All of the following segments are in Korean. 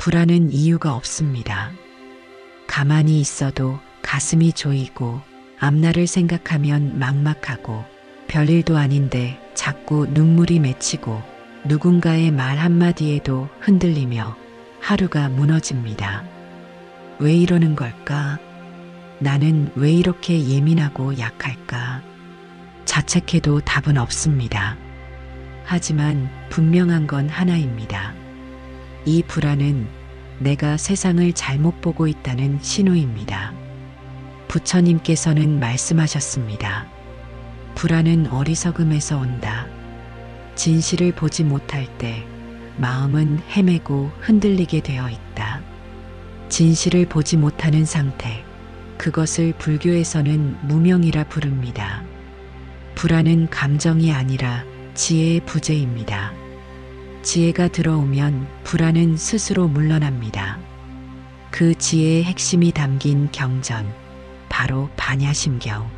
불안은 이유가 없습니다. 가만히 있어도 가슴이 조이고 앞날을 생각하면 막막하고 별일도 아닌데 자꾸 눈물이 맺히고 누군가의 말 한마디에도 흔들리며 하루가 무너집니다. 왜 이러는 걸까? 나는 왜 이렇게 예민하고 약할까? 자책해도 답은 없습니다. 하지만 분명한 건 하나입니다. 이 불안은 내가 세상을 잘못 보고 있다는 신호입니다. 부처님께서는 말씀하셨습니다. 불안은 어리석음에서 온다. 진실을 보지 못할 때 마음은 헤매고 흔들리게 되어 있다. 진실을 보지 못하는 상태, 그것을 불교에서는 무명이라 부릅니다. 불안은 감정이 아니라 지혜의 부재입니다. 지혜가 들어오면 불안은 스스로 물러납니다. 그 지혜의 핵심이 담긴 경전, 바로 반야심경.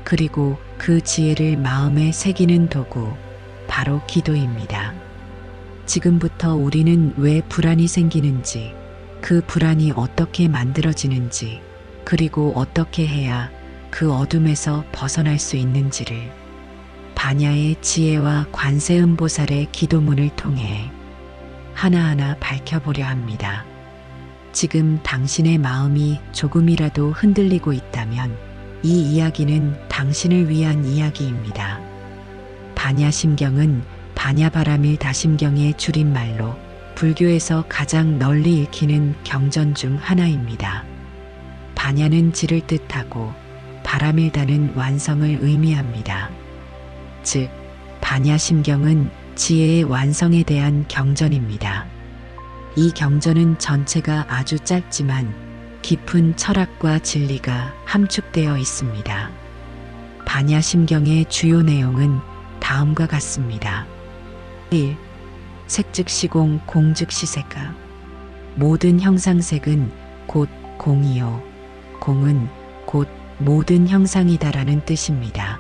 그리고 그 지혜를 마음에 새기는 도구, 바로 기도입니다. 지금부터 우리는 왜 불안이 생기는지, 그 불안이 어떻게 만들어지는지, 그리고 어떻게 해야 그 어둠에서 벗어날 수 있는지를 반야의 지혜와 관세음보살의 기도문을 통해 하나하나 밝혀보려 합니다. 지금 당신의 마음이 조금이라도 흔들리고 있다면 이 이야기는 당신을 위한 이야기입니다. 반야심경은 반야바라밀 다심경의 줄임말로 불교에서 가장 널리 읽히는 경전 중 하나입니다. 반야는 질을 뜻하고 바라밀다는 완성을 의미합니다. 즉, 반야심경은 지혜의 완성에 대한 경전입니다. 이 경전은 전체가 아주 짧지만 깊은 철학과 진리가 함축되어 있습니다. 반야심경의 주요 내용은 다음과 같습니다. 1. 색즉시공 공즉시색가. 모든 형상색은 곧 공이요. 공은 곧 모든 형상이다라는 뜻입니다.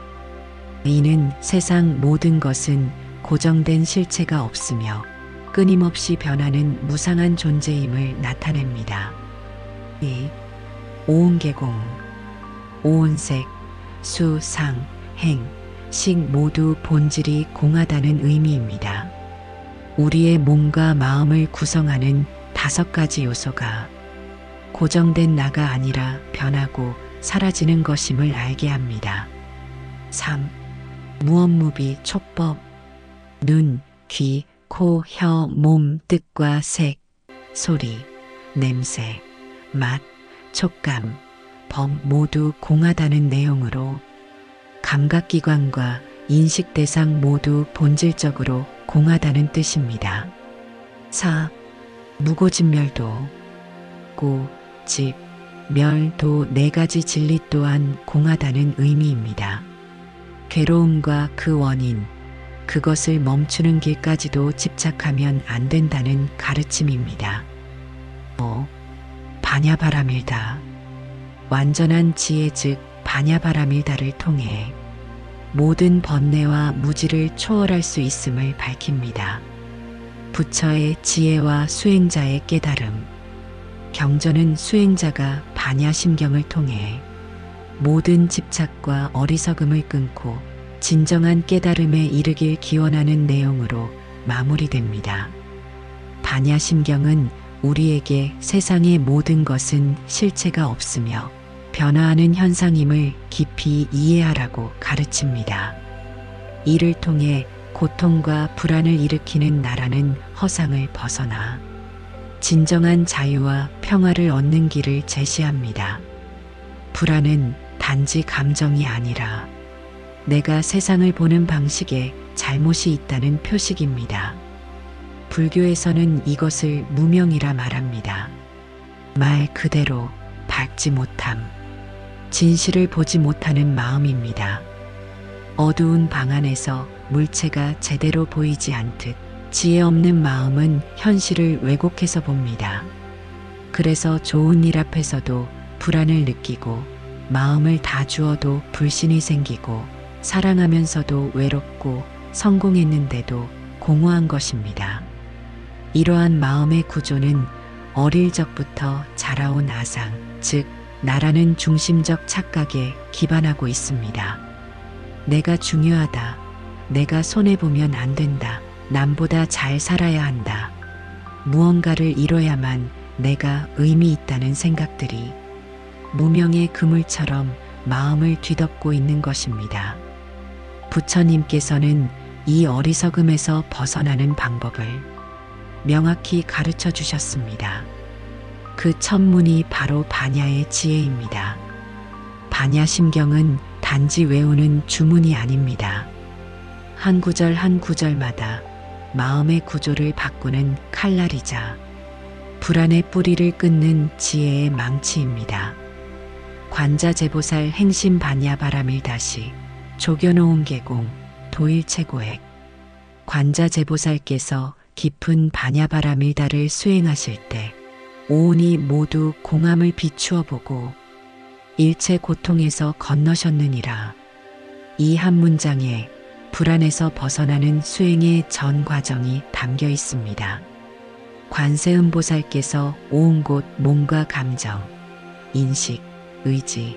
이는 세상 모든 것은 고정된 실체가 없으며 끊임없이 변하는 무상한 존재임을 나타냅니다. 2. 오온계공. 오온색, 수, 상, 행, 식 모두 본질이 공하다는 의미입니다. 우리의 몸과 마음을 구성하는 5가지 요소가 고정된 나가 아니라 변하고 사라지는 것임을 알게 합니다. 3. 무언무비 촉법. 눈, 귀, 코, 혀, 몸, 뜻과 색, 소리, 냄새, 맛, 촉감, 법 모두 공하다는 내용으로 감각기관과 인식 대상 모두 본질적으로 공하다는 뜻입니다. 4. 무고진멸도. 고, 집, 멸, 도 4가지 진리 또한 공하다는 의미입니다. 괴로움과 그 원인, 그것을 멈추는 길까지도 집착하면 안 된다는 가르침입니다. 5. 반야바라밀다. 완전한 지혜 즉 반야바라밀다를 통해 모든 번뇌와 무지를 초월할 수 있음을 밝힙니다. 부처의 지혜와 수행자의 깨달음. 경전은 수행자가 반야심경을 통해 모든 집착과 어리석음을 끊고 진정한 깨달음에 이르길 기원하는 내용으로 마무리됩니다. 반야심경은 우리에게 세상의 모든 것은 실체가 없으며 변화하는 현상임을 깊이 이해하라고 가르칩니다. 이를 통해 고통과 불안을 일으키는 나라는 허상을 벗어나 진정한 자유와 평화를 얻는 길을 제시합니다. 불안은 단지 감정이 아니라 내가 세상을 보는 방식에 잘못이 있다는 표식입니다. 불교에서는 이것을 무명이라 말합니다. 말 그대로 밝지 못함, 진실을 보지 못하는 마음입니다. 어두운 방 안에서 물체가 제대로 보이지 않듯 지혜 없는 마음은 현실을 왜곡해서 봅니다. 그래서 좋은 일 앞에서도 불안을 느끼고 마음을 다 주어도 불신이 생기고 사랑하면서도 외롭고 성공했는데도 공허한 것입니다. 이러한 마음의 구조는 어릴 적부터 자라온 아상, 즉 나라는 중심적 착각에 기반하고 있습니다. 내가 중요하다. 내가 손해보면 안 된다. 남보다 잘 살아야 한다. 무언가를 이뤄야만 내가 의미 있다는 생각들이 무명의 그물처럼 마음을 뒤덮고 있는 것입니다. 부처님께서는 이 어리석음에서 벗어나는 방법을 명확히 가르쳐 주셨습니다. 그 첫문이 바로 반야의 지혜입니다. 반야심경은 단지 외우는 주문이 아닙니다. 한 구절 한 구절마다 마음의 구조를 바꾸는 칼날이자 불안의 뿌리를 끊는 지혜의 망치입니다. 관자재보살 행심 반야 바라밀다시 조견오음 계공 도일체고액. 관자재보살께서 깊은 반야바라밀다를 수행하실 때 오온이 모두 공함을 비추어 보고 일체 고통에서 건너셨느니라. 이 한 문장에 불안에서 벗어나는 수행의 전 과정이 담겨 있습니다. 관세음보살께서 오온곳 몸과 감정, 인식, 의지,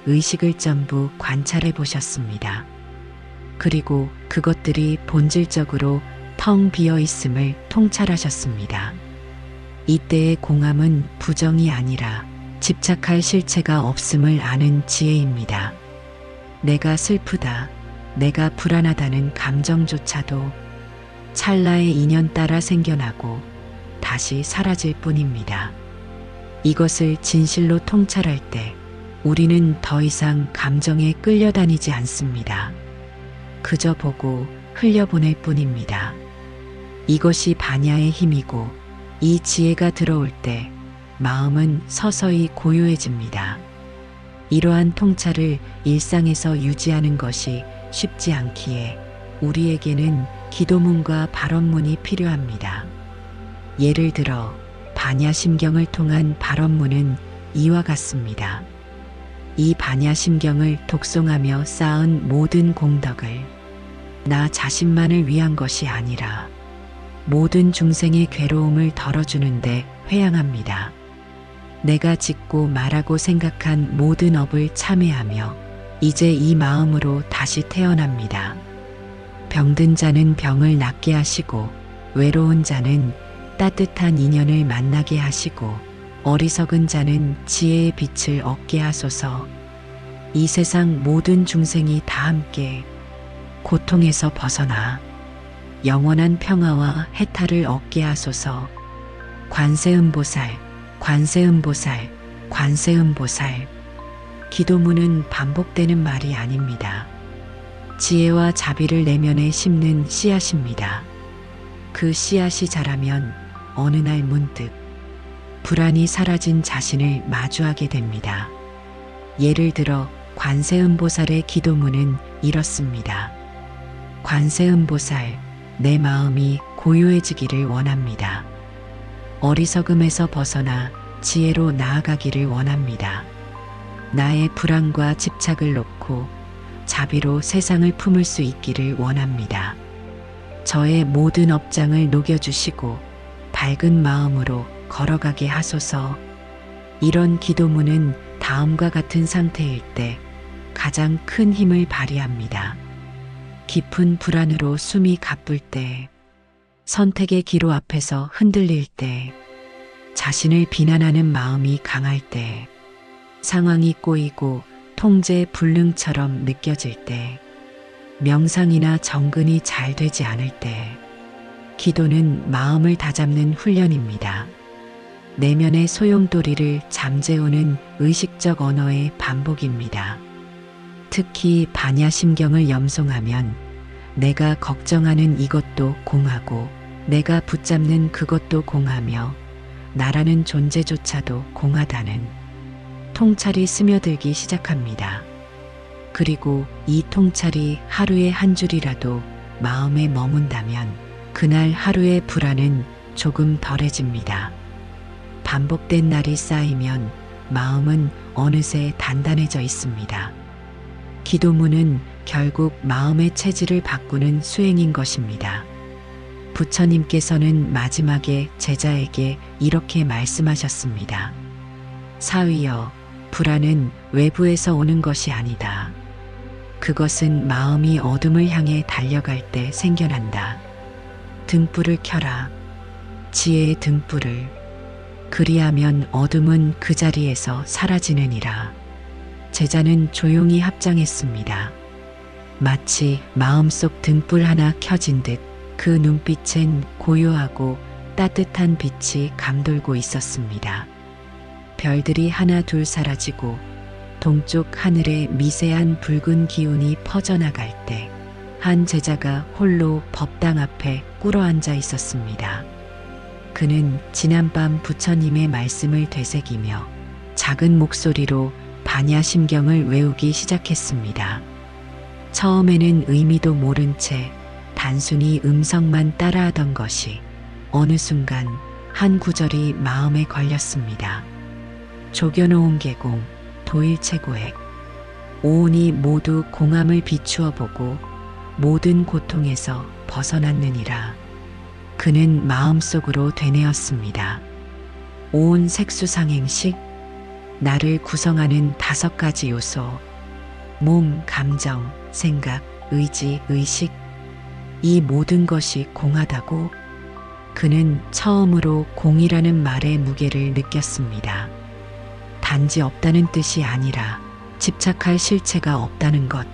의식을 전부 관찰해 보셨습니다. 그리고 그것들이 본질적으로 텅 비어 있음을 통찰하셨습니다. 이때의 공함은 부정이 아니라 집착할 실체가 없음을 아는 지혜입니다. 내가 슬프다, 내가 불안하다는 감정조차도 찰나의 인연 따라 생겨나고 다시 사라질 뿐입니다. 이것을 진실로 통찰할 때 우리는 더 이상 감정에 끌려다니지 않습니다. 그저 보고 흘려보낼 뿐입니다. 이것이 반야의 힘이고 이 지혜가 들어올 때 마음은 서서히 고요해집니다. 이러한 통찰을 일상에서 유지하는 것이 쉽지 않기에 우리에게는 기도문과 발언문이 필요합니다. 예를 들어 반야심경을 통한 발언문은 이와 같습니다. 이 반야심경을 독송하며 쌓은 모든 공덕을 나 자신만을 위한 것이 아니라 모든 중생의 괴로움을 덜어주는데 회양합니다. 내가 짓고 말하고 생각한 모든 업을 참회하며 이제 이 마음으로 다시 태어납니다. 병든 자는 병을 낫게 하시고 외로운 자는 따뜻한 인연을 만나게 하시고 어리석은 자는 지혜의 빛을 얻게 하소서. 이 세상 모든 중생이 다 함께 고통에서 벗어나 영원한 평화와 해탈을 얻게 하소서. 관세음보살, 관세음보살, 관세음보살. 기도문은 반복되는 말이 아닙니다. 지혜와 자비를 내면에 심는 씨앗입니다. 그 씨앗이 자라면 어느 날 문득 불안이 사라진 자신을 마주하게 됩니다. 예를 들어 관세음보살의 기도문은 이렇습니다. 관세음보살, 내 마음이 고요해지기를 원합니다. 어리석음에서 벗어나 지혜로 나아가기를 원합니다. 나의 불안과 집착을 놓고 자비로 세상을 품을 수 있기를 원합니다. 저의 모든 업장을 녹여주시고 밝은 마음으로 걸어가게 하소서. 이런 기도문은 다음과 같은 상태일 때 가장 큰 힘을 발휘합니다. 깊은 불안으로 숨이 가쁠 때, 선택의 기로 앞에서 흔들릴 때, 자신을 비난하는 마음이 강할 때, 상황이 꼬이고 통제 불능처럼 느껴질 때, 명상이나 정근이 잘 되지 않을 때, 기도는 마음을 다잡는 훈련입니다. 내면의 소용돌이를 잠재우는 의식적 언어의 반복입니다. 특히 반야심경을 염송하면 내가 걱정하는 이것도 공하고 내가 붙잡는 그것도 공하며 나라는 존재조차도 공하다는 통찰이 스며들기 시작합니다. 그리고 이 통찰이 하루에 한 줄이라도 마음에 머문다면 그날 하루의 불안은 조금 덜해집니다. 반복된 날이 쌓이면 마음은 어느새 단단해져 있습니다. 기도문은 결국 마음의 체질을 바꾸는 수행인 것입니다. 부처님께서는 마지막에 제자에게 이렇게 말씀하셨습니다. 사위여, 불안은 외부에서 오는 것이 아니다. 그것은 마음이 어둠을 향해 달려갈 때 생겨난다. 등불을 켜라. 지혜의 등불을. 그리하면 어둠은 그 자리에서 사라지느니라. 제자는 조용히 합장했습니다. 마치 마음속 등불 하나 켜진 듯 그 눈빛엔 고요하고 따뜻한 빛이 감돌고 있었습니다. 별들이 하나 둘 사라지고 동쪽 하늘에 미세한 붉은 기운이 퍼져나갈 때 한 제자가 홀로 법당 앞에 꿇어앉아 있었습니다. 그는 지난밤 부처님의 말씀을 되새기며 작은 목소리로 반야심경을 외우기 시작했습니다. 처음에는 의미도 모른 채 단순히 음성만 따라하던 것이 어느 순간 한 구절이 마음에 걸렸습니다. 조겨놓은 계공, 도일체고액. 오온이 모두 공함을 비추어 보고 모든 고통에서 벗어났느니라. 그는 마음속으로 되뇌었습니다. 오온 색수상행식, 나를 구성하는 5가지 요소, 몸, 감정, 생각, 의지, 의식, 이 모든 것이 공하다고. 그는 처음으로 공이라는 말의 무게를 느꼈습니다. 단지 없다는 뜻이 아니라 집착할 실체가 없다는 것.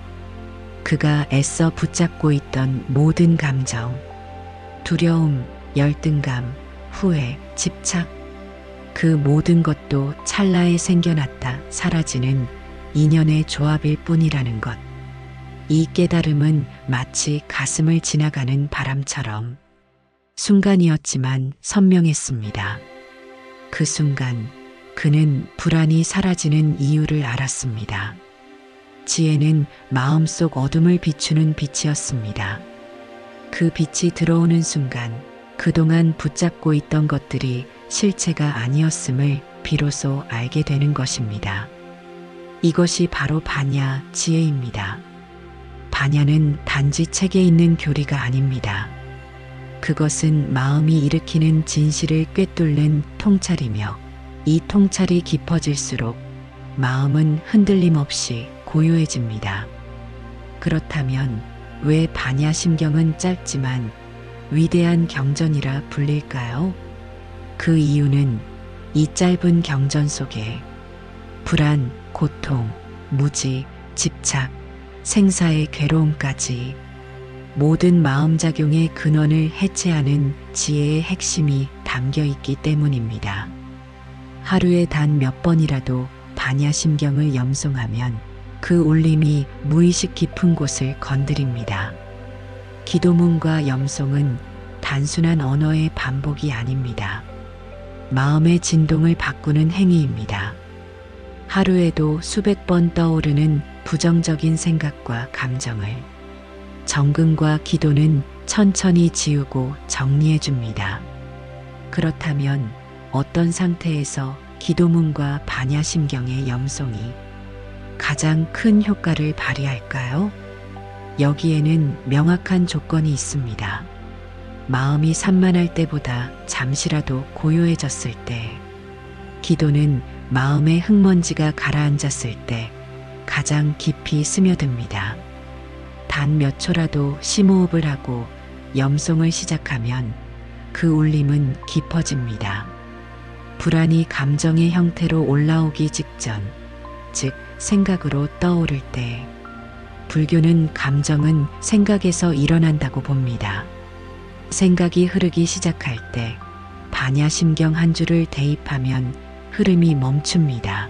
그가 애써 붙잡고 있던 모든 감정, 두려움, 열등감, 후회, 집착, 그 모든 것도 찰나에 생겨났다 사라지는 인연의 조합일 뿐이라는 것. 이 깨달음은 마치 가슴을 지나가는 바람처럼 순간이었지만 선명했습니다. 그 순간 그는 불안이 사라지는 이유를 알았습니다. 지혜는 마음속 어둠을 비추는 빛이었습니다. 그 빛이 들어오는 순간 그동안 붙잡고 있던 것들이 실체가 아니었음을 비로소 알게 되는 것입니다. 이것이 바로 반야 지혜입니다. 반야는 단지 책에 있는 교리가 아닙니다. 그것은 마음이 일으키는 진실을 꿰뚫는 통찰이며 이 통찰이 깊어질수록 마음은 흔들림 없이 고요해집니다. 그렇다면 왜 반야심경은 짧지만 위대한 경전이라 불릴까요? 그 이유는 이 짧은 경전 속에 불안, 고통, 무지, 집착, 생사의 괴로움까지 모든 마음작용의 근원을 해체하는 지혜의 핵심이 담겨 있기 때문입니다. 하루에 단 몇 번이라도 반야심경을 염송하면 그 울림이 무의식 깊은 곳을 건드립니다. 기도문과 염송은 단순한 언어의 반복이 아닙니다. 마음의 진동을 바꾸는 행위입니다. 하루에도 수백 번 떠오르는 부정적인 생각과 감정을 정근과 기도는 천천히 지우고 정리해 줍니다. 그렇다면 어떤 상태에서 기도문과 반야심경의 염송이 가장 큰 효과를 발휘할까요? 여기에는 명확한 조건이 있습니다. 마음이 산만할 때보다 잠시라도 고요해졌을 때, 기도는 마음의 흙먼지가 가라앉았을 때 가장 깊이 스며듭니다. 단 몇 초라도 심호흡을 하고 염송을 시작하면 그 울림은 깊어집니다. 불안이 감정의 형태로 올라오기 직전, 즉 생각으로 떠오를 때, 불교는 감정은 생각에서 일어난다고 봅니다. 생각이 흐르기 시작할 때 반야심경 한 줄을 대입하면 흐름이 멈춥니다.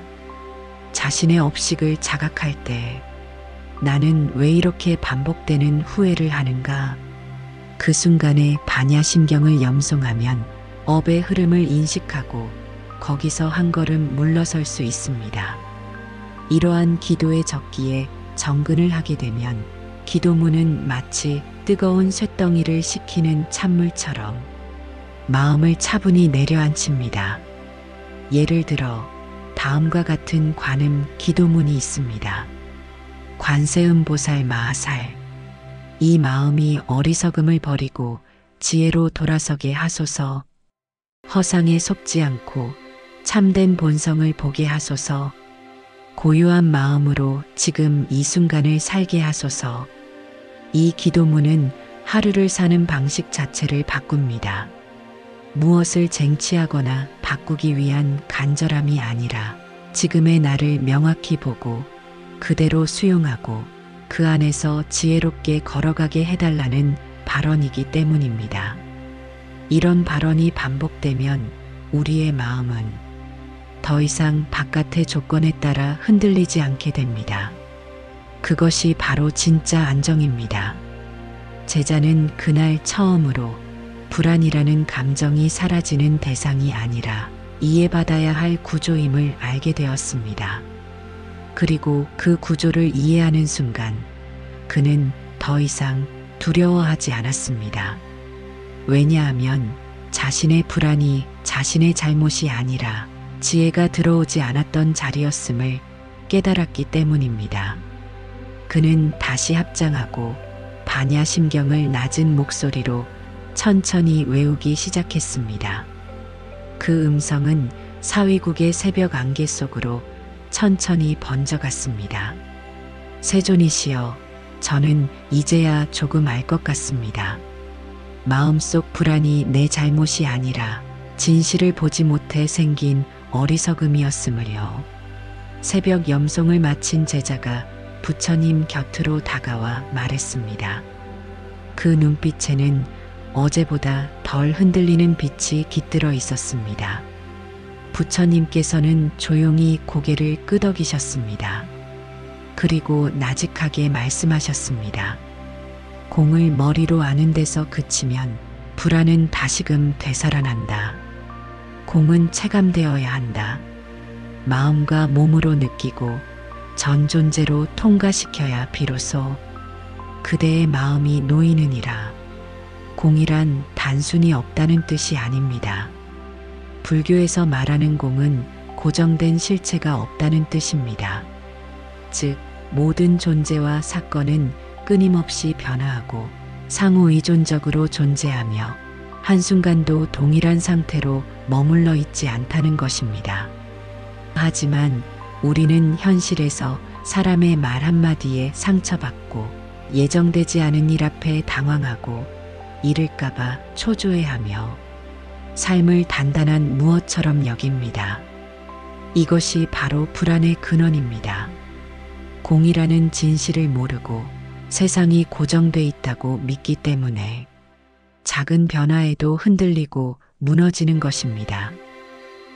자신의 업식을 자각할 때 나는 왜 이렇게 반복되는 후회를 하는가? 그 순간에 반야심경을 염송하면 업의 흐름을 인식하고 거기서 한 걸음 물러설 수 있습니다. 이러한 기도의 적기에 정근을 하게 되면 기도문은 마치 뜨거운 쇳덩이를 식히는 찬물처럼 마음을 차분히 내려앉힙니다. 예를 들어 다음과 같은 관음 기도문이 있습니다. 관세음보살 마하살. 이 마음이 어리석음을 버리고 지혜로 돌아서게 하소서. 허상에 속지 않고 참된 본성을 보게 하소서. 고요한 마음으로 지금 이 순간을 살게 하소서. 이 기도문은 하루를 사는 방식 자체를 바꿉니다. 무엇을 쟁취하거나 바꾸기 위한 간절함이 아니라 지금의 나를 명확히 보고 그대로 수용하고 그 안에서 지혜롭게 걸어가게 해달라는 발언이기 때문입니다. 이런 발언이 반복되면 우리의 마음은 더 이상 바깥의 조건에 따라 흔들리지 않게 됩니다. 그것이 바로 진짜 안정입니다. 제자는 그날 처음으로 불안이라는 감정이 사라지는 대상이 아니라 이해받아야 할 구조임을 알게 되었습니다. 그리고 그 구조를 이해하는 순간 그는 더 이상 두려워하지 않았습니다. 왜냐하면 자신의 불안이 자신의 잘못이 아니라 지혜가 들어오지 않았던 자리였음을 깨달았기 때문입니다. 그는 다시 합장하고 반야심경을 낮은 목소리로 천천히 외우기 시작했습니다. 그 음성은 사위국의 새벽 안개 속으로 천천히 번져갔습니다. 세존이시여, 저는 이제야 조금 알 것 같습니다. 마음속 불안이 내 잘못이 아니라 진실을 보지 못해 생긴 어리석음이었으므려. 새벽 염송을 마친 제자가 부처님 곁으로 다가와 말했습니다. 그 눈빛에는 어제보다 덜 흔들리는 빛이 깃들어 있었습니다. 부처님께서는 조용히 고개를 끄덕이셨습니다. 그리고 나직하게 말씀하셨습니다. 공을 머리로 아는 데서 그치면 불안은 다시금 되살아난다. 공은 체감되어야 한다. 마음과 몸으로 느끼고 전 존재로 통과시켜야 비로소 그대의 마음이 놓이느니라. 공이란 단순히 없다는 뜻이 아닙니다. 불교에서 말하는 공은 고정된 실체가 없다는 뜻입니다. 즉, 모든 존재와 사건은 끊임없이 변화하고 상호의존적으로 존재하며 한순간도 동일한 상태로 머물러 있지 않다는 것입니다. 하지만 우리는 현실에서 사람의 말 한마디에 상처받고 예정되지 않은 일 앞에 당황하고 잃을까봐 초조해하며 삶을 단단한 무엇처럼 여깁니다. 이것이 바로 불안의 근원입니다. 공이라는 진실을 모르고 세상이 고정돼 있다고 믿기 때문에 작은 변화에도 흔들리고 무너지는 것입니다.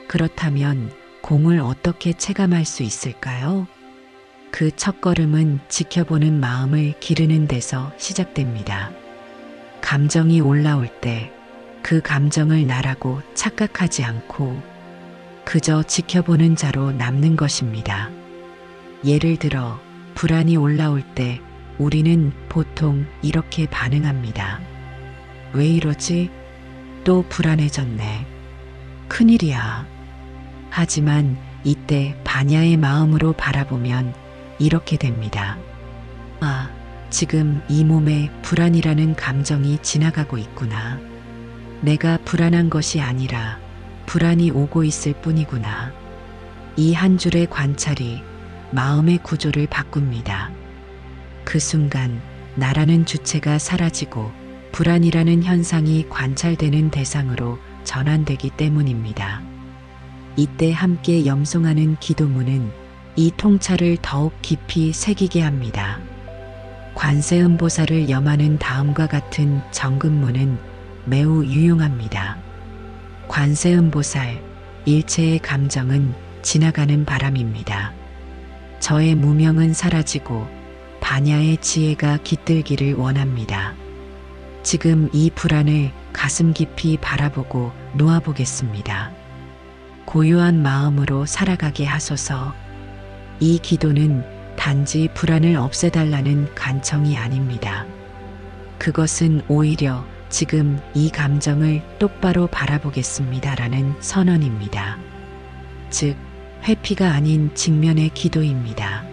그렇다면 공을 어떻게 체감할 수 있을까요? 그 첫걸음은 지켜보는 마음을 기르는 데서 시작됩니다. 감정이 올라올 때 그 감정을 나라고 착각하지 않고 그저 지켜보는 자로 남는 것입니다. 예를 들어 불안이 올라올 때 우리는 보통 이렇게 반응합니다. 왜 이러지? 또 불안해졌네. 큰일이야. 하지만 이때 반야의 마음으로 바라보면 이렇게 됩니다. 아, 지금 이 몸에 불안이라는 감정이 지나가고 있구나. 내가 불안한 것이 아니라 불안이 오고 있을 뿐이구나. 이 한 줄의 관찰이 마음의 구조를 바꿉니다. 그 순간 나라는 주체가 사라지고 불안이라는 현상이 관찰되는 대상으로 전환되기 때문입니다. 이때 함께 염송하는 기도문은 이 통찰을 더욱 깊이 새기게 합니다. 관세음보살을 염하는 다음과 같은 정금문은 매우 유용합니다. 관세음보살, 일체의 감정은 지나가는 바람입니다. 저의 무명은 사라지고 반야의 지혜가 깃들기를 원합니다. 지금 이 불안을 가슴 깊이 바라보고 놓아보겠습니다. 고요한 마음으로 살아가게 하소서. 이 기도는 단지 불안을 없애달라는 간청이 아닙니다. 그것은 오히려 지금 이 감정을 똑바로 바라보겠습니다라는 선언입니다. 즉, 회피가 아닌 직면의 기도입니다.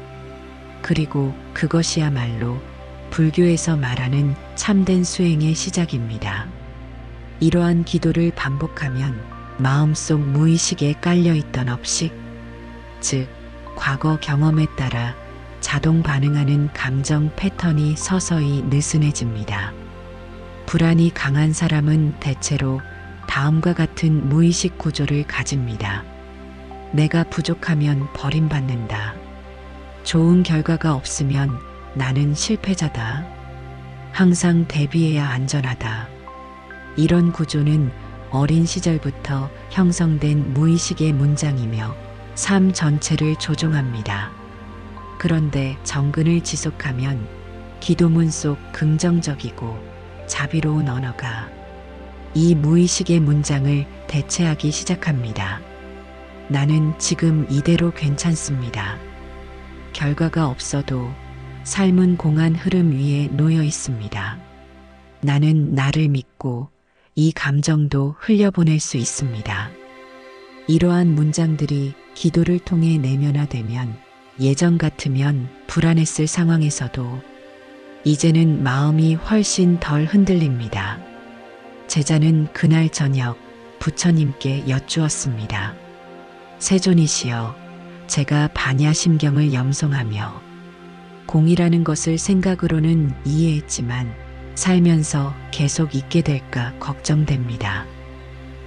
그리고 그것이야말로 불교에서 말하는 참된 수행의 시작입니다. 이러한 기도를 반복하면 마음속 무의식에 깔려있던 업식, 즉 과거 경험에 따라 자동 반응하는 감정 패턴이 서서히 느슨해집니다. 불안이 강한 사람은 대체로 다음과 같은 무의식 구조를 가집니다. 내가 부족하면 버림받는다. 좋은 결과가 없으면 나는 실패자다. 항상 대비해야 안전하다. 이런 구조는 어린 시절부터 형성된 무의식의 문장이며 삶 전체를 조종합니다. 그런데 정근을 지속하면 기도문 속 긍정적이고 자비로운 언어가 이 무의식의 문장을 대체하기 시작합니다. 나는 지금 이대로 괜찮습니다. 결과가 없어도 삶은 공한 흐름 위에 놓여 있습니다. 나는 나를 믿고 이 감정도 흘려보낼 수 있습니다. 이러한 문장들이 기도를 통해 내면화되면 예전 같으면 불안했을 상황에서도 이제는 마음이 훨씬 덜 흔들립니다. 제자는 그날 저녁 부처님께 여쭈었습니다. 세존이시여, 제가 반야심경을 염송하며 공이라는 것을 생각으로는 이해했지만 살면서 계속 있게 될까 걱정됩니다.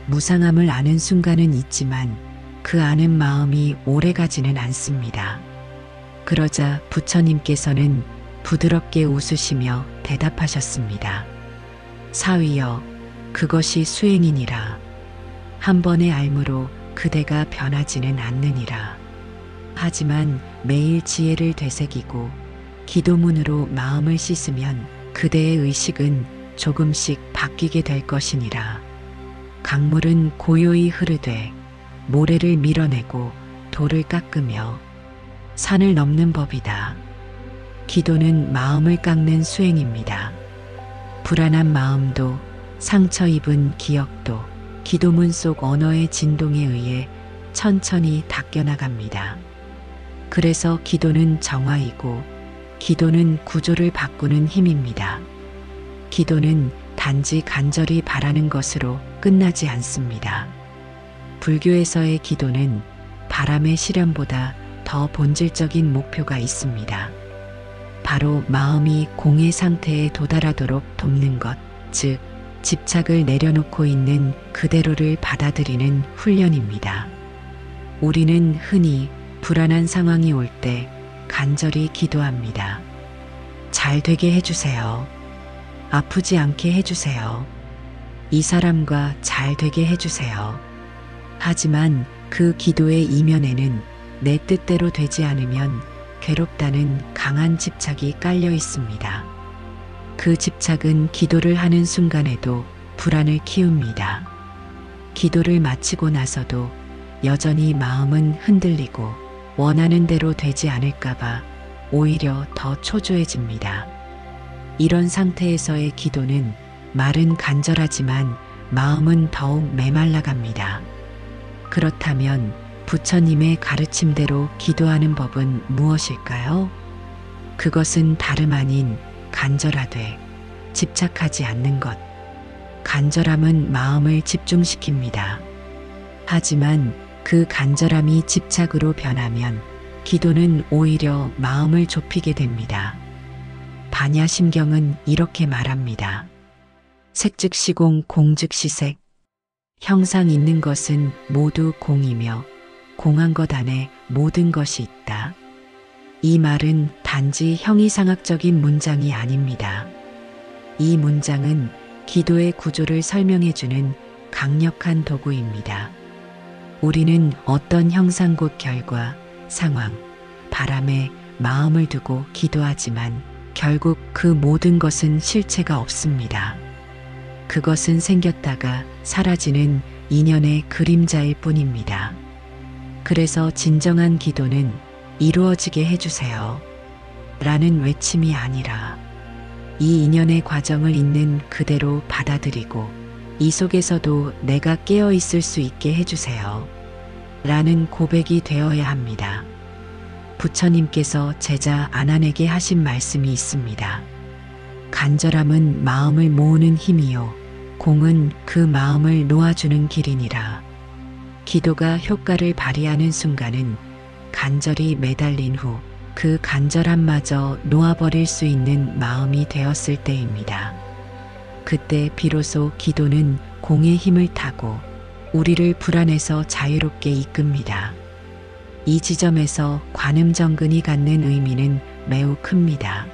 무상함을 아는 순간은 있지만 그 아는 마음이 오래가지는 않습니다. 그러자 부처님께서는 부드럽게 웃으시며 대답하셨습니다. 사위여, 그것이 수행이니라. 한 번의 알무로 그대가 변하지는 않느니라. 하지만 매일 지혜를 되새기고 기도문으로 마음을 씻으면 그대의 의식은 조금씩 바뀌게 될 것이니라. 강물은 고요히 흐르되 모래를 밀어내고 돌을 깎으며 산을 넘는 법이다. 기도는 마음을 깎는 수행입니다. 불안한 마음도 상처 입은 기억도 기도문 속 언어의 진동에 의해 천천히 닦여나갑니다. 그래서 기도는 정화이고 기도는 구조를 바꾸는 힘입니다. 기도는 단지 간절히 바라는 것으로 끝나지 않습니다. 불교에서의 기도는 바람의 실현보다 더 본질적인 목표가 있습니다. 바로 마음이 공의 상태에 도달하도록 돕는 것, 즉 집착을 내려놓고 있는 그대로를 받아들이는 훈련입니다. 우리는 흔히 불안한 상황이 올 때 간절히 기도합니다. 잘 되게 해주세요. 아프지 않게 해주세요. 이 사람과 잘 되게 해주세요. 하지만 그 기도의 이면에는 내 뜻대로 되지 않으면 괴롭다는 강한 집착이 깔려 있습니다. 그 집착은 기도를 하는 순간에도 불안을 키웁니다. 기도를 마치고 나서도 여전히 마음은 흔들리고 원하는 대로 되지 않을까봐 오히려 더 초조해집니다. 이런 상태에서의 기도는 말은 간절하지만 마음은 더욱 메말라갑니다. 그렇다면 부처님의 가르침대로 기도하는 법은 무엇일까요? 그것은 다름 아닌 간절하되 집착하지 않는 것. 간절함은 마음을 집중시킵니다. 하지만 그 간절함이 집착으로 변하면 기도는 오히려 마음을 좁히게 됩니다. 반야심경은 이렇게 말합니다. 색즉시공 공즉시색. 형상 있는 것은 모두 공이며 공한 것 안에 모든 것이 있다. 이 말은 단지 형이상학적인 문장이 아닙니다. 이 문장은 기도의 구조를 설명해주는 강력한 도구입니다. 우리는 어떤 형상 곧 결과, 상황, 바람에 마음을 두고 기도하지만 결국 그 모든 것은 실체가 없습니다. 그것은 생겼다가 사라지는 인연의 그림자일 뿐입니다. 그래서 진정한 기도는 이루어지게 해주세요. 라는 외침이 아니라 이 인연의 과정을 있는 그대로 받아들이고 이 속에서도 내가 깨어 있을 수 있게 해주세요. 라는 고백이 되어야 합니다. 부처님께서 제자 아난에게 하신 말씀이 있습니다. 간절함은 마음을 모으는 힘이요. 공은 그 마음을 놓아주는 길이니라. 기도가 효과를 발휘하는 순간은 간절히 매달린 후 그 간절함마저 놓아버릴 수 있는 마음이 되었을 때입니다. 그때 비로소 기도는 공의 힘을 타고 우리를 불안에서 자유롭게 이끕니다. 이 지점에서 관음정근이 갖는 의미는 매우 큽니다.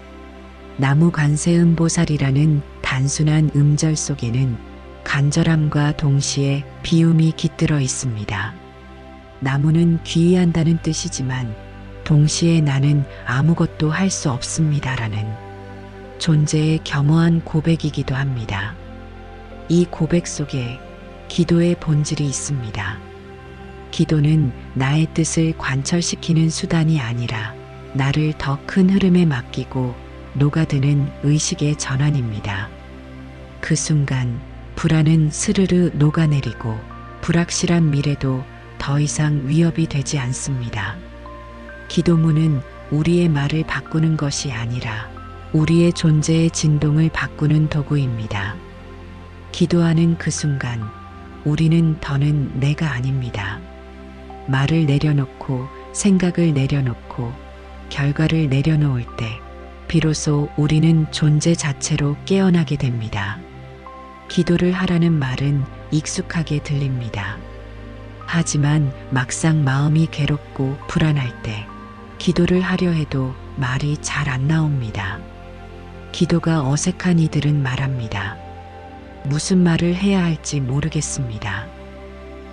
나무 관세음보살이라는 단순한 음절 속에는 간절함과 동시에 비움이 깃들어 있습니다. 나무는 귀의한다는 뜻이지만 동시에 나는 아무것도 할 수 없습니다라는 존재의 겸허한 고백이기도 합니다. 이 고백 속에 기도의 본질이 있습니다. 기도는 나의 뜻을 관철시키는 수단이 아니라 나를 더 큰 흐름에 맡기고 녹아드는 의식의 전환입니다. 그 순간 불안은 스르르 녹아내리고 불확실한 미래도 더 이상 위협이 되지 않습니다. 기도문은 우리의 말을 바꾸는 것이 아니라 우리의 존재의 진동을 바꾸는 도구입니다. 기도하는 그 순간 우리는 더는 내가 아닙니다. 말을 내려놓고 생각을 내려놓고 결과를 내려놓을 때 비로소 우리는 존재 자체로 깨어나게 됩니다. 기도를 하라는 말은 익숙하게 들립니다. 하지만 막상 마음이 괴롭고 불안할 때 기도를 하려 해도 말이 잘 안 나옵니다. 기도가 어색한 이들은 말합니다. 무슨 말을 해야 할지 모르겠습니다.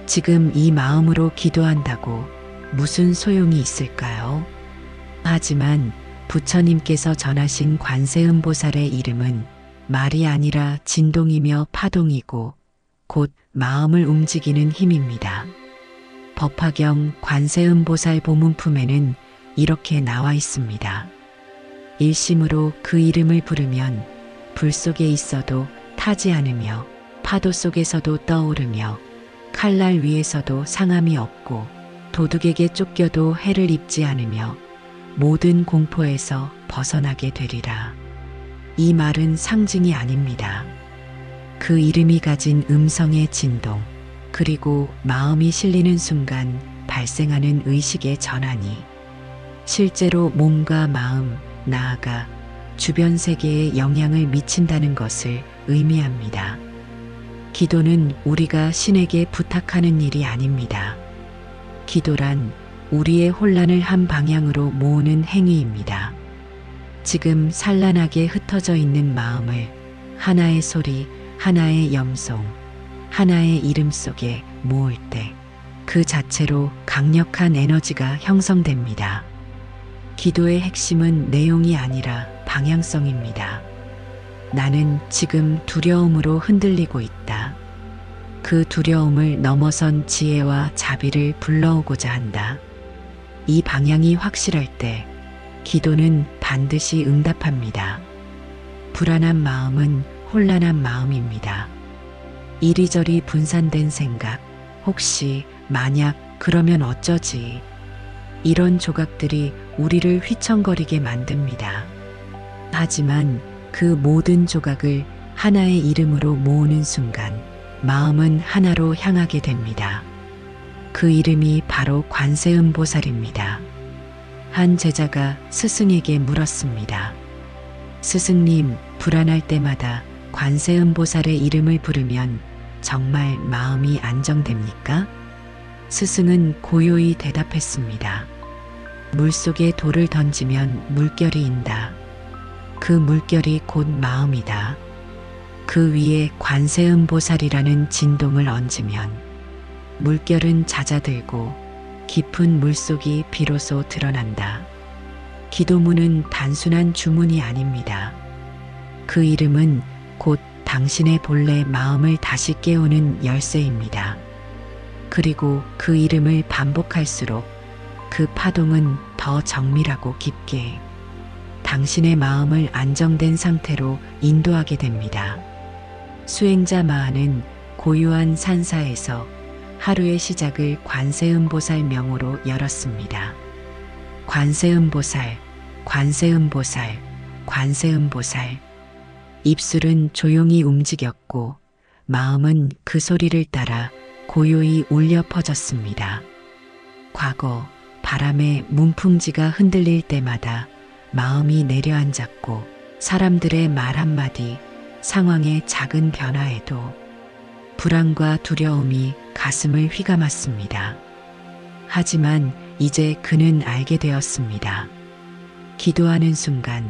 지금 이 마음으로 기도한다고 무슨 소용이 있을까요? 하지만 부처님께서 전하신 관세음보살의 이름은 말이 아니라 진동이며 파동이고 곧 마음을 움직이는 힘입니다. 법화경 관세음보살 보문품에는 이렇게 나와 있습니다. 일심으로 그 이름을 부르면 불 속에 있어도 타지 않으며 파도 속에서도 떠오르며 칼날 위에서도 상함이 없고 도둑에게 쫓겨도 해를 입지 않으며 모든 공포에서 벗어나게 되리라. 이 말은 상징이 아닙니다. 그 이름이 가진 음성의 진동, 그리고 마음이 실리는 순간 발생하는 의식의 전환이 실제로 몸과 마음, 나아가 주변 세계에 영향을 미친다는 것을 의미합니다. 기도는 우리가 신에게 부탁하는 일이 아닙니다. 기도란 우리의 혼란을 한 방향으로 모으는 행위입니다. 지금 산란하게 흩어져 있는 마음을 하나의 소리, 하나의 염송, 하나의 이름 속에 모을 때 그 자체로 강력한 에너지가 형성됩니다. 기도의 핵심은 내용이 아니라 방향성입니다. 나는 지금 두려움으로 흔들리고 있다. 그 두려움을 넘어선 지혜와 자비를 불러오고자 한다. 이 방향이 확실할 때 기도는 반드시 응답합니다. 불안한 마음은 혼란한 마음입니다. 이리저리 분산된 생각, 혹시, 만약, 그러면 어쩌지? 이런 조각들이 우리를 휘청거리게 만듭니다. 하지만 그 모든 조각을 하나의 이름으로 모으는 순간 마음은 하나로 향하게 됩니다. 그 이름이 바로 관세음보살입니다. 한 제자가 스승에게 물었습니다. 스승님, 불안할 때마다 관세음보살의 이름을 부르면 정말 마음이 안정됩니까? 스승은 고요히 대답했습니다. 물속에 돌을 던지면 물결이 인다. 그 물결이 곧 마음이다. 그 위에 관세음보살이라는 진동을 얹으면 물결은 잦아들고 깊은 물속이 비로소 드러난다. 기도문은 단순한 주문이 아닙니다. 그 이름은 곧 당신의 본래 마음을 다시 깨우는 열쇠입니다. 그리고 그 이름을 반복할수록 그 파동은 더 정밀하고 깊게 당신의 마음을 안정된 상태로 인도하게 됩니다. 수행자 마하는 고요한 산사에서 하루의 시작을 관세음보살 명으로 열었습니다. 관세음보살, 관세음보살, 관세음보살. 입술은 조용히 움직였고 마음은 그 소리를 따라 고요히 울려 퍼졌습니다. 과거 바람에 문풍지가 흔들릴 때마다 마음이 내려앉았고 사람들의 말 한마디, 상황의 작은 변화에도 불안과 두려움이 가슴을 휘감았습니다. 하지만 이제 그는 알게 되었습니다. 기도하는 순간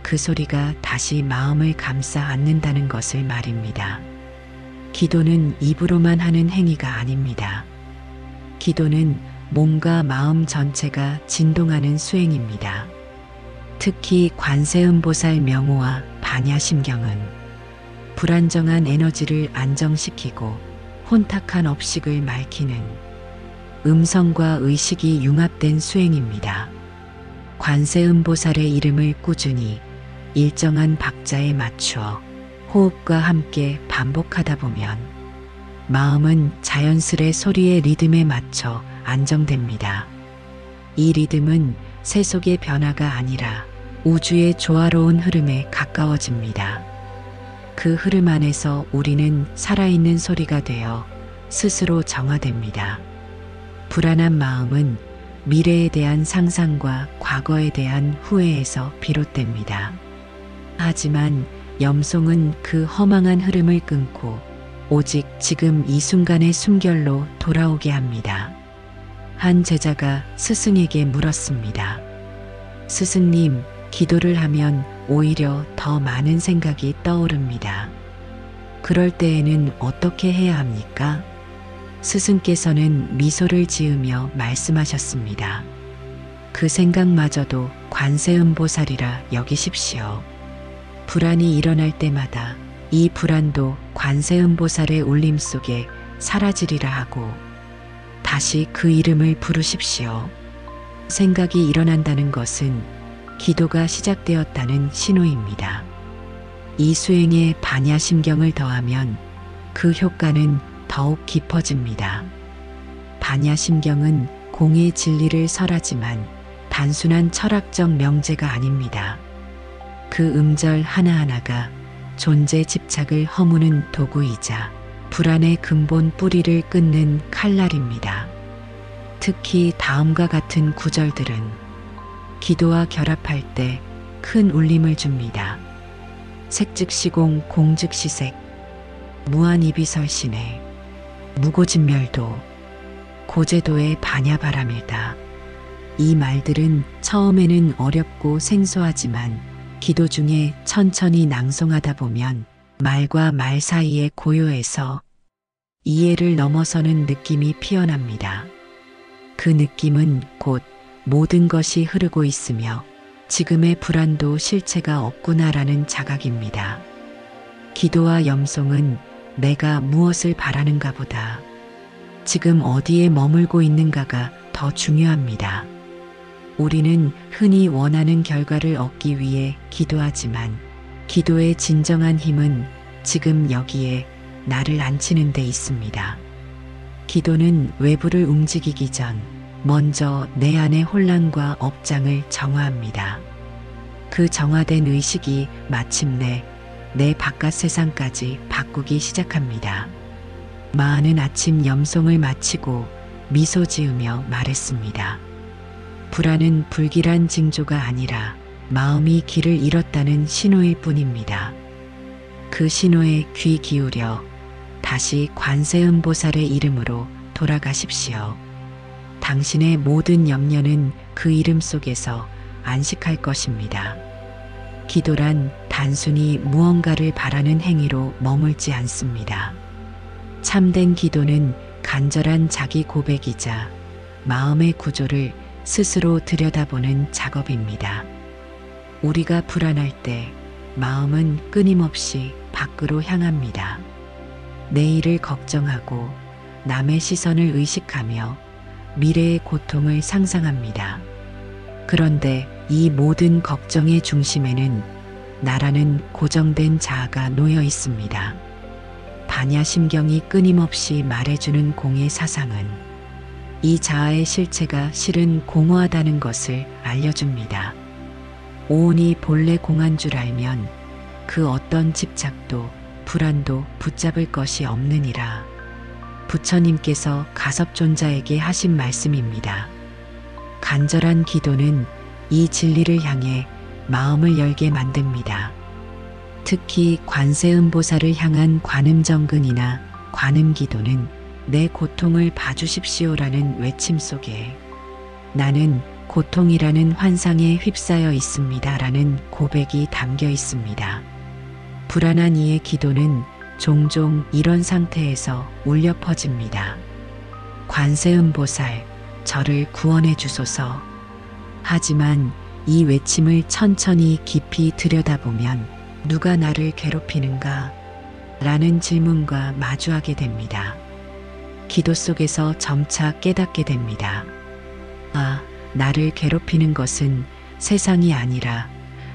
그 소리가 다시 마음을 감싸 안는다는 것을 말입니다. 기도는 입으로만 하는 행위가 아닙니다. 기도는 몸과 마음 전체가 진동하는 수행입니다. 특히 관세음보살 명호와 반야심경은 불안정한 에너지를 안정시키고 혼탁한 업식을 맑히는 음성과 의식이 융합된 수행입니다. 관세음보살의 이름을 꾸준히 일정한 박자에 맞추어 호흡과 함께 반복하다 보면 마음은 자연스레 소리의 리듬에 맞춰 안정됩니다. 이 리듬은 세속의 변화가 아니라 우주의 조화로운 흐름에 가까워집니다. 그 흐름 안에서 우리는 살아있는 소리가 되어 스스로 정화됩니다. 불안한 마음은 미래에 대한 상상과 과거에 대한 후회에서 비롯됩니다. 하지만 염송은 그 허망한 흐름을 끊고 오직 지금 이 순간의 숨결로 돌아오게 합니다. 한 제자가 스승에게 물었습니다. 스승님, 기도를 하면 오히려 더 많은 생각이 떠오릅니다. 그럴 때에는 어떻게 해야 합니까? 스승께서는 미소를 지으며 말씀하셨습니다. 그 생각마저도 관세음보살이라 여기십시오. 불안이 일어날 때마다 이 불안도 관세음보살의 울림 속에 사라지리라 하고 다시 그 이름을 부르십시오. 생각이 일어난다는 것은 기도가 시작되었다는 신호입니다. 이 수행에 반야심경을 더하면 그 효과는 더욱 깊어집니다. 반야심경은 공의 진리를 설하지만 단순한 철학적 명제가 아닙니다. 그 음절 하나하나가 존재 집착을 허무는 도구이자 불안의 근본 뿌리를 끊는 칼날입니다. 특히 다음과 같은 구절들은 기도와 결합할 때 큰 울림을 줍니다. 색즉시공 공즉시색 무한이비설신에 무고진멸도 고제도의 반야바람일다. 이 말들은 처음에는 어렵고 생소하지만 기도 중에 천천히 낭송하다 보면 말과 말 사이의 고요에서 이해를 넘어서는 느낌이 피어납니다. 그 느낌은 곧 모든 것이 흐르고 있으며 지금의 불안도 실체가 없구나라는 자각입니다. 기도와 염송은 내가 무엇을 바라는가 보다 지금 어디에 머물고 있는가가 더 중요합니다. 우리는 흔히 원하는 결과를 얻기 위해 기도하지만 기도의 진정한 힘은 지금 여기에 나를 앉히는 데 있습니다. 기도는 외부를 움직이기 전 먼저 내 안의 혼란과 업장을 정화합니다. 그 정화된 의식이 마침내 내 바깥 세상까지 바꾸기 시작합니다. 마하는 아침 염송을 마치고 미소 지으며 말했습니다. 불안은 불길한 징조가 아니라 마음이 길을 잃었다는 신호일 뿐입니다. 그 신호에 귀 기울여 다시 관세음보살의 이름으로 돌아가십시오. 당신의 모든 염려는 그 이름 속에서 안식할 것입니다. 기도란 단순히 무언가를 바라는 행위로 머물지 않습니다. 참된 기도는 간절한 자기 고백이자 마음의 구조를 스스로 들여다보는 작업입니다. 우리가 불안할 때 마음은 끊임없이 밖으로 향합니다. 내일을 걱정하고 남의 시선을 의식하며 미래의 고통을 상상합니다. 그런데 이 모든 걱정의 중심에는 나라는 고정된 자아가 놓여 있습니다. 반야심경이 끊임없이 말해주는 공의 사상은 이 자아의 실체가 실은 공허하다는 것을 알려줍니다. 오온이 본래 공한 줄 알면 그 어떤 집착도 불안도 붙잡을 것이 없느니라. 부처님께서 가섭존자에게 하신 말씀입니다. 간절한 기도는 이 진리를 향해 마음을 열게 만듭니다. 특히 관세음보살을 향한 관음정근이나 관음기도는 내 고통을 봐주십시오라는 외침 속에 나는 고통이라는 환상에 휩싸여 있습니다라는 고백이 담겨 있습니다. 불안한 이의 기도는 종종 이런 상태에서 울려 퍼집니다. 관세음보살, 저를 구원해 주소서. 하지만 이 외침을 천천히 깊이 들여다보면 누가 나를 괴롭히는가? 라는 질문과 마주하게 됩니다. 기도 속에서 점차 깨닫게 됩니다. 아, 나를 괴롭히는 것은 세상이 아니라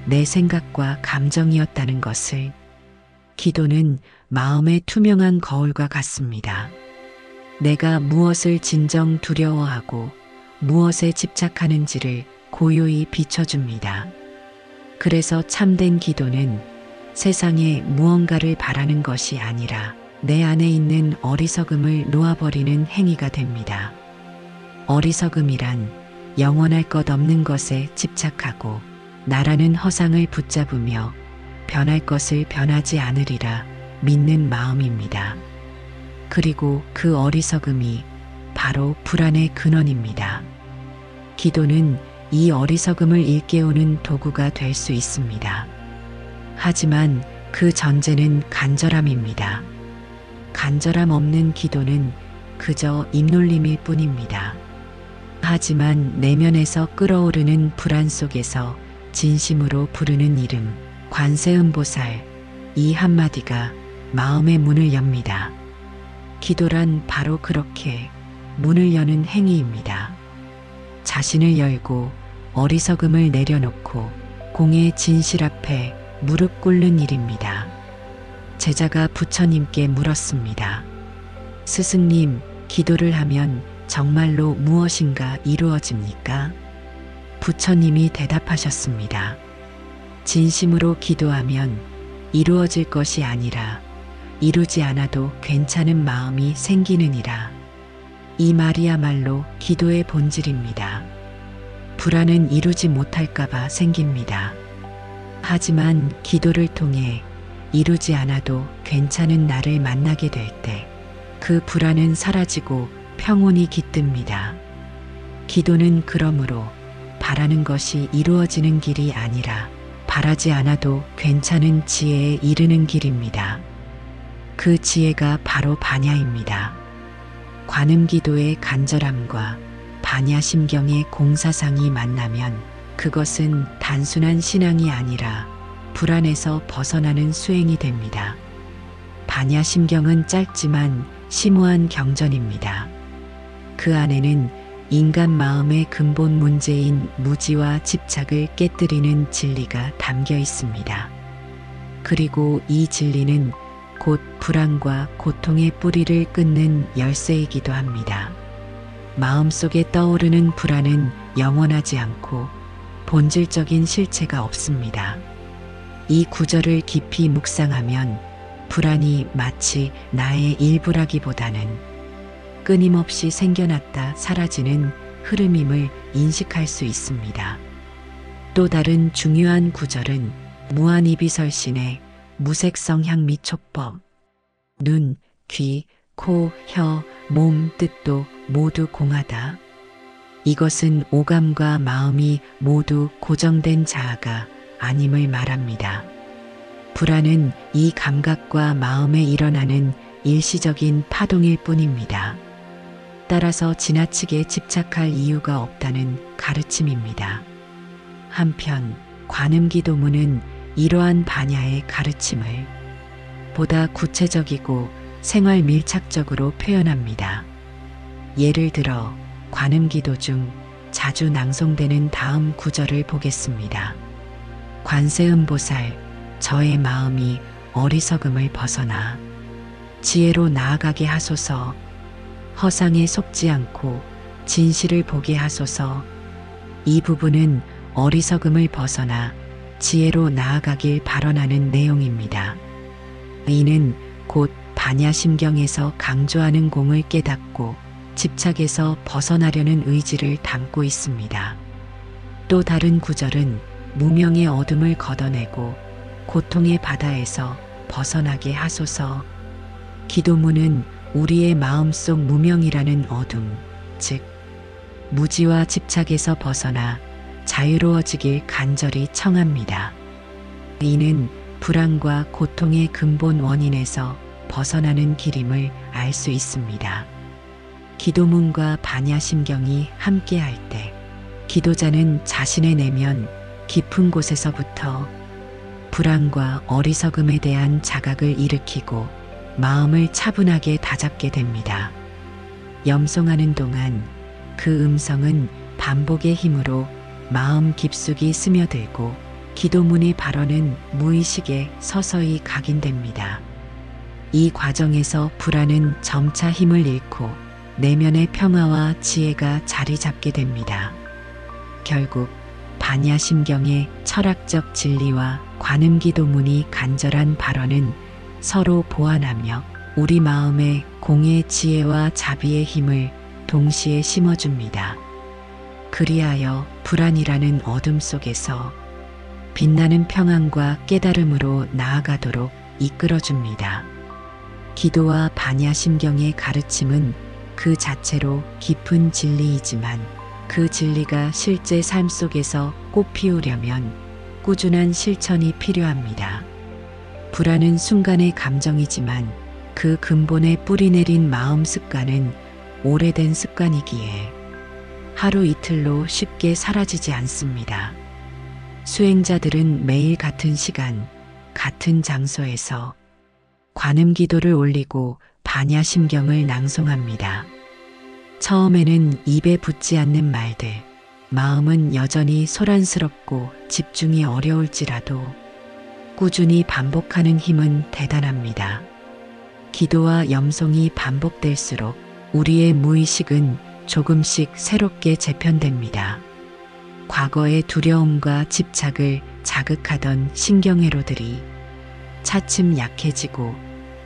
내 생각과 감정이었다는 것을. 기도는 마음의 투명한 거울과 같습니다. 내가 무엇을 진정 두려워하고 무엇에 집착하는지를 고요히 비춰줍니다. 그래서 참된 기도는 세상에 무언가를 바라는 것이 아니라 내 안에 있는 어리석음을 놓아버리는 행위가 됩니다. 어리석음이란 영원할 것 없는 것에 집착하고 나라는 허상을 붙잡으며 변할 것을 변하지 않으리라 믿는 마음입니다. 그리고 그 어리석음이 바로 불안의 근원입니다. 기도는 이 어리석음을 일깨우는 도구가 될 수 있습니다. 하지만 그 전제는 간절함입니다. 간절함 없는 기도는 그저 입놀림일 뿐입니다. 하지만 내면에서 끓어오르는 불안 속에서 진심으로 부르는 이름, 관세음보살, 이 한마디가 마음의 문을 엽니다. 기도란 바로 그렇게 문을 여는 행위입니다. 자신을 열고 어리석음을 내려놓고 공의 진실 앞에 무릎 꿇는 일입니다. 제자가 부처님께 물었습니다. 스승님, 기도를 하면 정말로 무엇인가 이루어집니까? 부처님이 대답하셨습니다. 진심으로 기도하면 이루어질 것이 아니라 이루지 않아도 괜찮은 마음이 생기느니라. 이 말이야말로 기도의 본질입니다. 불안은 이루지 못할까봐 생깁니다. 하지만 기도를 통해 이루지 않아도 괜찮은 나를 만나게 될 때 그 불안은 사라지고 평온이 깃듭니다. 기도는 그러므로 바라는 것이 이루어지는 길이 아니라 바라지 않아도 괜찮은 지혜에 이르는 길입니다. 그 지혜가 바로 반야입니다. 관음기도의 간절함과 반야심경의 공사상이 만나면 그것은 단순한 신앙이 아니라 불안에서 벗어나는 수행이 됩니다. 반야심경은 짧지만 심오한 경전입니다. 그 안에는 인간 마음의 근본 문제인 무지와 집착을 깨뜨리는 진리가 담겨 있습니다. 그리고 이 진리는 곧 불안과 고통의 뿌리를 끊는 열쇠이기도 합니다. 마음속에 떠오르는 불안은 영원하지 않고 본질적인 실체가 없습니다. 이 구절을 깊이 묵상하면 불안이 마치 나의 일부라기보다는 끊임없이 생겨났다 사라지는 흐름임을 인식할 수 있습니다. 또 다른 중요한 구절은 무한이비설신의 무색성향 및 촉법, 눈, 귀, 코, 혀, 몸 뜻도 모두 공하다. 이것은 오감과 마음이 모두 고정된 자아가 아님을 말합니다. 불안은 이 감각과 마음에 일어나는 일시적인 파동일 뿐입니다. 따라서 지나치게 집착할 이유가 없다는 가르침입니다. 한편 관음기도문은 이러한 반야의 가르침을 보다 구체적이고 생활 밀착적으로 표현합니다. 예를 들어 관음기도 중 자주 낭송되는 다음 구절을 보겠습니다. 관세음보살, 저의 마음이 어리석음을 벗어나 지혜로 나아가게 하소서. 허상에 속지 않고 진실을 보게 하소서. 이 부분은 어리석음을 벗어나 지혜로 나아가길 발언하는 내용입니다. 이는 곧 반야심경에서 강조하는 공을 깨닫고 집착에서 벗어나려는 의지를 담고 있습니다. 또 다른 구절은 무명의 어둠을 걷어내고 고통의 바다에서 벗어나게 하소서. 기도문은 우리의 마음속 무명이라는 어둠, 즉 무지와 집착에서 벗어나 자유로워지길 간절히 청합니다. 이는 불안과 고통의 근본 원인에서 벗어나는 길임을 알 수 있습니다. 기도문과 반야심경이 함께할 때 기도자는 자신의 내면 깊은 곳에서부터 불안과 어리석음에 대한 자각을 일으키고 마음을 차분하게 다잡게 됩니다. 염송하는 동안 그 음성은 반복의 힘으로 마음 깊숙이 스며들고 기도문의 발언은 무의식에 서서히 각인됩니다. 이 과정에서 불안은 점차 힘을 잃고 내면의 평화와 지혜가 자리 잡게 됩니다. 결국 반야심경의 철학적 진리와 관음기도문이 간절한 발언은 서로 보완하며 우리 마음에 공의 지혜와 자비의 힘을 동시에 심어줍니다. 그리하여 불안이라는 어둠 속에서 빛나는 평안과 깨달음으로 나아가도록 이끌어줍니다. 기도와 반야심경의 가르침은 그 자체로 깊은 진리이지만 그 진리가 실제 삶 속에서 꽃피우려면 꾸준한 실천이 필요합니다. 불안은 순간의 감정이지만 그 근본에 뿌리내린 마음 습관은 오래된 습관이기에 하루 이틀로 쉽게 사라지지 않습니다. 수행자들은 매일 같은 시간, 같은 장소에서 관음기도를 올리고 반야심경을 낭송합니다. 처음에는 입에 붙지 않는 말들, 마음은 여전히 소란스럽고 집중이 어려울지라도 꾸준히 반복하는 힘은 대단합니다. 기도와 염송이 반복될수록 우리의 무의식은 조금씩 새롭게 재편됩니다. 과거의 두려움과 집착을 자극하던 신경회로들이 차츰 약해지고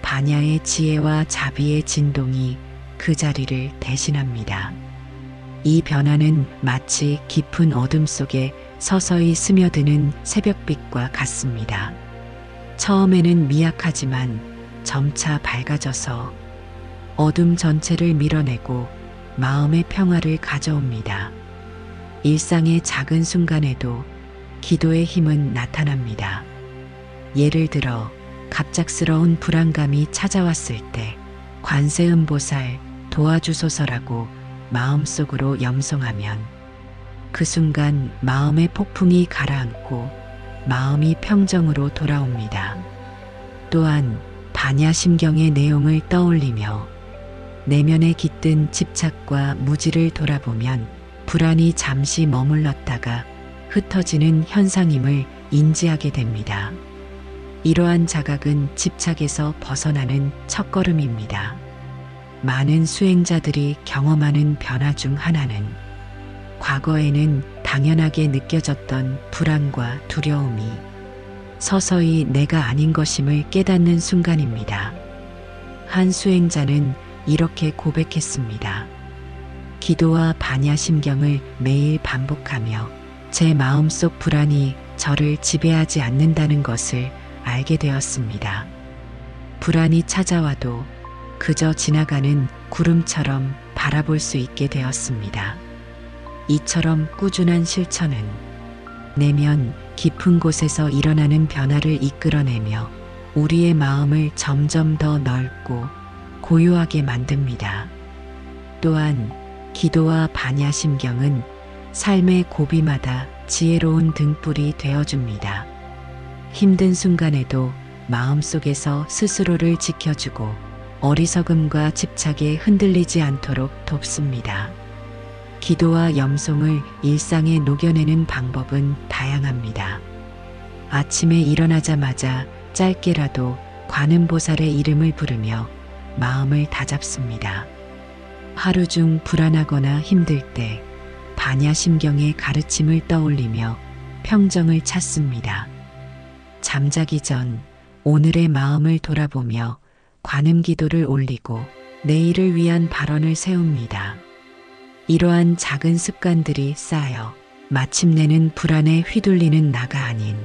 반야의 지혜와 자비의 진동이 그 자리를 대신합니다. 이 변화는 마치 깊은 어둠 속에 서서히 스며드는 새벽빛과 같습니다. 처음에는 미약하지만 점차 밝아져서 어둠 전체를 밀어내고 마음의 평화를 가져옵니다. 일상의 작은 순간에도 기도의 힘은 나타납니다. 예를 들어 갑작스러운 불안감이 찾아왔을 때 관세음보살 도와주소서라고 마음속으로 염송하면 그 순간 마음의 폭풍이 가라앉고 마음이 평정으로 돌아옵니다. 또한 반야심경의 내용을 떠올리며 내면에 깃든 집착과 무지를 돌아보면 불안이 잠시 머물렀다가 흩어지는 현상임을 인지하게 됩니다. 이러한 자각은 집착에서 벗어나는 첫걸음입니다. 많은 수행자들이 경험하는 변화 중 하나는 과거에는 당연하게 느껴졌던 불안과 두려움이 서서히 내가 아닌 것임을 깨닫는 순간입니다. 한 수행자는 이렇게 고백했습니다. 기도와 반야심경을 매일 반복하며 제 마음속 불안이 저를 지배하지 않는다는 것을 알게 되었습니다. 불안이 찾아와도 그저 지나가는 구름처럼 바라볼 수 있게 되었습니다. 이처럼 꾸준한 실천은 내면 깊은 곳에서 일어나는 변화를 이끌어내며 우리의 마음을 점점 더 넓고 고요하게 만듭니다. 또한 기도와 반야심경은 삶의 고비마다 지혜로운 등불이 되어줍니다. 힘든 순간에도 마음속에서 스스로를 지켜주고 어리석음과 집착에 흔들리지 않도록 돕습니다. 기도와 염송을 일상에 녹여내는 방법은 다양합니다. 아침에 일어나자마자 짧게라도 관음보살의 이름을 부르며 마음을 다잡습니다. 하루 중 불안하거나 힘들 때 반야심경의 가르침을 떠올리며 평정을 찾습니다. 잠자기 전 오늘의 마음을 돌아보며 관음 기도를 올리고 내일을 위한 발언을 세웁니다. 이러한 작은 습관들이 쌓여 마침내는 불안에 휘둘리는 나가 아닌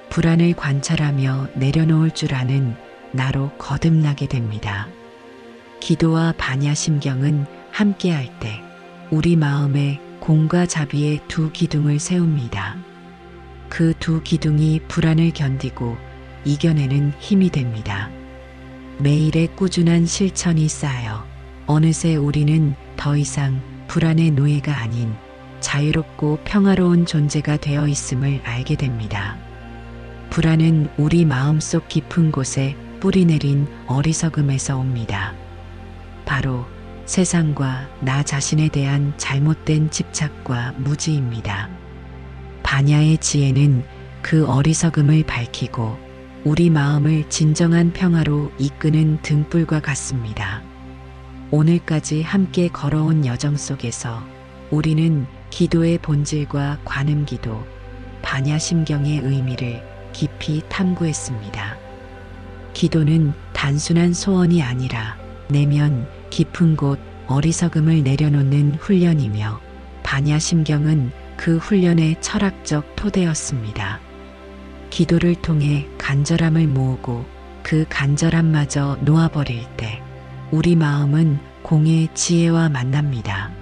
불안을 관찰하며 내려놓을 줄 아는 나로 거듭나게 됩니다. 기도와 반야심경은 함께할 때 우리 마음에 공과 자비의 두 기둥을 세웁니다. 그 두 기둥이 불안을 견디고 이겨내는 힘이 됩니다. 매일의 꾸준한 실천이 쌓여 어느새 우리는 더 이상 불안의 노예가 아닌 자유롭고 평화로운 존재가 되어 있음을 알게 됩니다. 불안은 우리 마음속 깊은 곳에 뿌리내린 어리석음에서 옵니다. 바로 세상과 나 자신에 대한 잘못된 집착과 무지입니다. 반야의 지혜는 그 어리석음을 밝히고 우리 마음을 진정한 평화로 이끄는 등불과 같습니다. 오늘까지 함께 걸어온 여정 속에서 우리는 기도의 본질과 관음기도, 반야심경의 의미를 깊이 탐구했습니다. 기도는 단순한 소원이 아니라 내면 깊은 곳 어리석음을 내려놓는 훈련이며 반야심경은 그 훈련의 철학적 토대였습니다. 기도를 통해 간절함을 모으고 그 간절함마저 놓아버릴 때 우리 마음은 공의 지혜와 만납니다.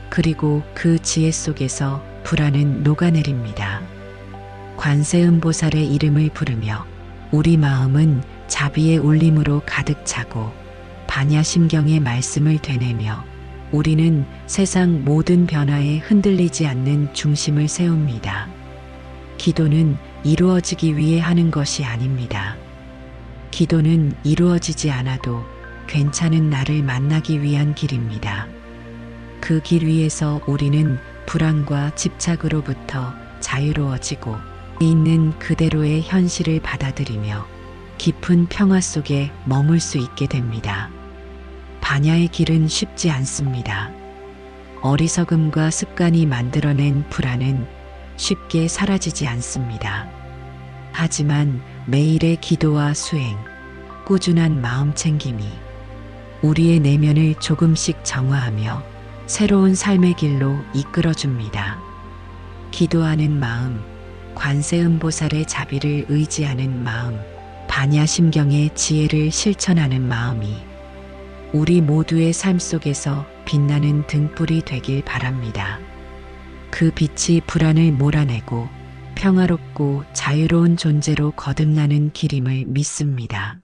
그리고 그 지혜 속에서 불안은 녹아내립니다. 관세음보살의 이름을 부르며 우리 마음은 자비의 울림으로 가득 차고 반야심경의 말씀을 되뇌며 우리는 세상 모든 변화에 흔들리지 않는 중심을 세웁니다. 기도는 이루어지기 위해 하는 것이 아닙니다. 기도는 이루어지지 않아도 괜찮은 나를 만나기 위한 길입니다. 그 길 위에서 우리는 불안과 집착으로부터 자유로워지고 있는 그대로의 현실을 받아들이며 깊은 평화 속에 머물 수 있게 됩니다. 반야의 길은 쉽지 않습니다. 어리석음과 습관이 만들어낸 불안은 쉽게 사라지지 않습니다. 하지만 매일의 기도와 수행, 꾸준한 마음 챙김이 우리의 내면을 조금씩 정화하며 새로운 삶의 길로 이끌어줍니다. 기도하는 마음, 관세음보살의 자비를 의지하는 마음, 반야심경의 지혜를 실천하는 마음이 우리 모두의 삶 속에서 빛나는 등불이 되길 바랍니다. 그 빛이 불안을 몰아내고 평화롭고 자유로운 존재로 거듭나는 길임을 믿습니다.